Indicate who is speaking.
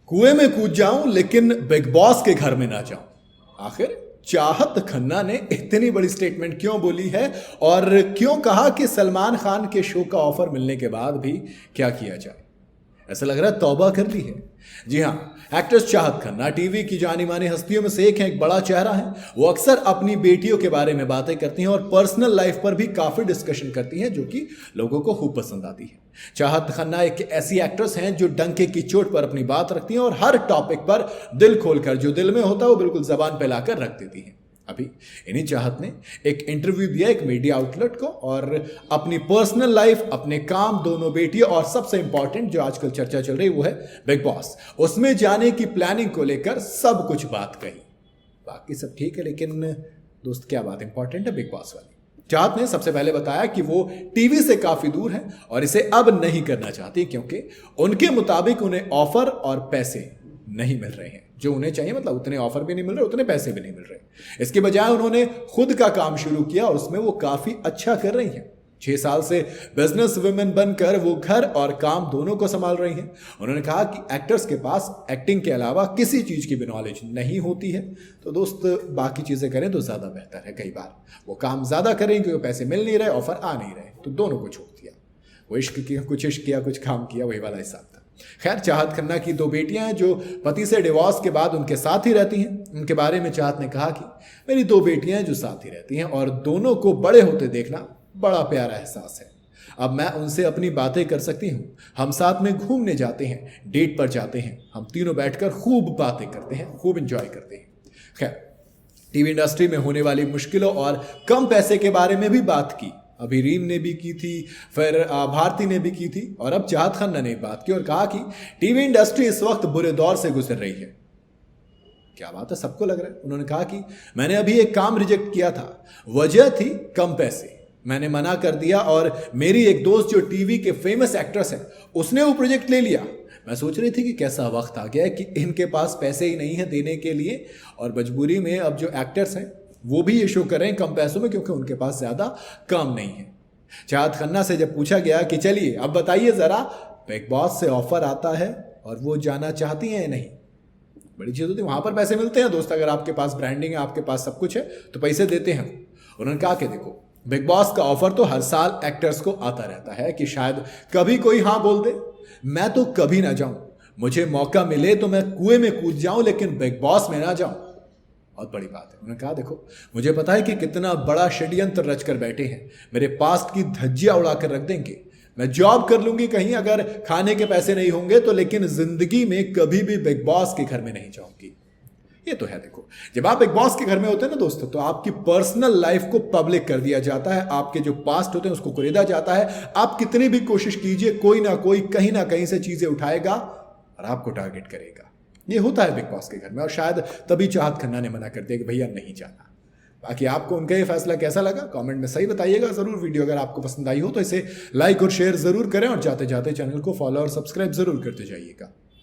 Speaker 1: कुएं में कूद जाऊं लेकिन बिग बॉस के घर में ना जाऊं। आखिर चाहत खन्ना ने इतनी बड़ी स्टेटमेंट क्यों बोली है और क्यों कहा कि सलमान खान के शो का ऑफर मिलने के बाद भी क्या किया जाए। ऐसा लग रहा है तौबा कर ली है। जी हां, एक्ट्रेस चाहत खन्ना टीवी की जानी मानी हस्तियों में से एक है, एक बड़ा चेहरा है। वो अक्सर अपनी बेटियों के बारे में बातें करती हैं और पर्सनल लाइफ पर भी काफी डिस्कशन करती हैं, जो कि लोगों को खूब पसंद आती है। चाहत खन्ना एक ऐसी एक्ट्रेस हैं जो डंके की चोट पर अपनी बात रखती हैं और हर टॉपिक पर दिल खोलकर जो दिल में होता है वो बिल्कुल जबान पे लाकर रख देती हैं। अभी इन्हीं चाहत ने एक इंटरव्यू दिया एक मीडिया आउटलेट को और अपनी पर्सनल लाइफ, अपने काम, दोनों बेटियां और सबसे इंपॉर्टेंट जो आजकल चर्चा चल रही वो है बिग बॉस, उसमें जाने की प्लानिंग को लेकर सब कुछ बात कही। बाकी सब ठीक है, लेकिन दोस्त क्या बात इंपॉर्टेंट है बिग बॉस वाली। चाहत ने सबसे पहले बताया कि वो टीवी से काफी दूर है और इसे अब नहीं करना चाहती क्योंकि उनके मुताबिक उन्हें ऑफर और पैसे नहीं मिल रहे हैं जो उन्हें चाहिए। मतलब उतने ऑफर भी नहीं मिल रहे, उतने पैसे भी नहीं मिल रहे। इसके बजाय उन्होंने खुद का काम शुरू किया और उसमें वो काफी अच्छा कर रही हैं। 6 साल से बिजनेस वुमेन बनकर वो घर और काम दोनों को संभाल रही हैं। उन्होंने कहा कि एक्टर्स के पास एक्टिंग के अलावा किसी चीज की भी नॉलेज नहीं होती है, तो दोस्त बाकी चीजें करें तो ज्यादा बेहतर है। कई बार वो काम ज्यादा करें क्योंकि पैसे मिल नहीं रहे, ऑफर आ नहीं रहे, तो दोनों को छोड़ दिया। वो इश्क किया, कुछ इश्क किया, कुछ काम किया, वही वाला हिसाब था। खैर, चाहत खन्ना की 2 बेटियां हैं जो पति से डिवोर्स के बाद उनके साथ ही रहती हैं। उनके बारे में चाहत ने कहा कि मेरी 2 बेटियां हैं जो साथ ही रहती हैं और दोनों को बड़े होते देखना बड़ा प्यारा एहसास है। अब मैं उनसे अपनी बातें कर सकती हूँ। हम साथ में घूमने जाते हैं, डेट पर जाते हैं, हम तीनों बैठकर खूब बातें करते हैं, खूब एंजॉय करते हैं। खैर, टीवी इंडस्ट्री में होने वाली मुश्किलों और कम पैसे के बारे में भी बात की। अभी रीम ने भी की थी, फिर भारती ने भी की थी और अब चाहत खन्ना ने बात की और कहा कि टीवी इंडस्ट्री इस वक्त बुरे दौर से गुजर रही है। क्या बात है, सबको लग रहा है। उन्होंने कहा कि मैंने अभी एक काम रिजेक्ट किया था, वजह थी कम पैसे, मैंने मना कर दिया और मेरी एक दोस्त जो टीवी के फेमस एक्ट्रेस है उसने वो प्रोजेक्ट ले लिया। मैं सोच रही थी कि कैसा वक्त आ गया है कि इनके पास पैसे ही नहीं है देने के लिए और मजबूरी में अब जो एक्टर्स हैं वो भी ये शो कर रहे हैं कम पैसों में क्योंकि उनके पास ज्यादा काम नहीं है। चाहत खन्ना से जब पूछा गया कि चलिए अब बताइए जरा, बिग बॉस से ऑफर आता है और वो जाना चाहती हैं या नहीं, बड़ी चीज होती है, वहां पर पैसे मिलते हैं दोस्त। अगर आपके पास ब्रांडिंग है, आपके पास सब कुछ है तो पैसे देते हैं। उन्होंने कहा कि देखो, बिग बॉस का ऑफर तो हर साल एक्टर्स को आता रहता है कि शायद कभी कोई हाँ बोल दे, मैं तो कभी ना जाऊं, मुझे मौका मिले तो मैं कुएं में कूद जाऊं लेकिन बिग बॉस में ना जाऊं। बहुत बड़ी बात है। उन्होंने कहा देखो, मुझे पता है कि कितना बड़ा षड्यंत्र रच कर बैठे हैं, मेरे पास्ट की धज्जियां उड़ाकर रख देंगे। मैं जॉब कर लूंगी कहीं अगर खाने के पैसे नहीं होंगे तो, लेकिन जिंदगी में कभी भी बिग बॉस के घर में नहीं जाऊंगी। ये तो है। देखो, जब आप बिग बॉस के घर में होते हैं ना दोस्तों, तो आपकी पर्सनल लाइफ को पब्लिक कर दिया जाता है, आपके जो पास्ट होते हैं उसको कुरेदा जाता है। आप कितनी भी कोशिश कीजिए, कोई ना कोई कहीं ना कहीं से चीजें उठाएगा और आपको टारगेट करेगा। ये होता है बिग बॉस के घर में और शायद तभी चाहत खन्ना ने मना कर दिया कि भैया नहीं जाना। बाकी आपको उनका ये फैसला कैसा लगा कमेंट में सही बताइएगा जरूर। वीडियो अगर आपको पसंद आई हो तो इसे लाइक और शेयर जरूर करें और जाते जाते चैनल को फॉलो और सब्सक्राइब जरूर करते जाइएगा।